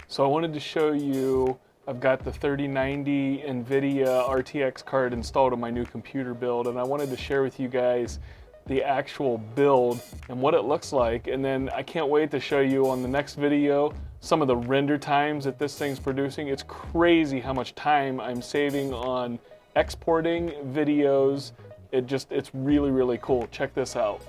So I wanted to show you, I've got the 3090 Nvidia RTX card installed on my new computer build, and I wanted to share with you guys the actual build and what it looks like. And then I can't wait to show you on the next video some of the render times that this thing's producing. It's crazy how much time I'm saving on exporting videos. It's really, really cool. Check this out.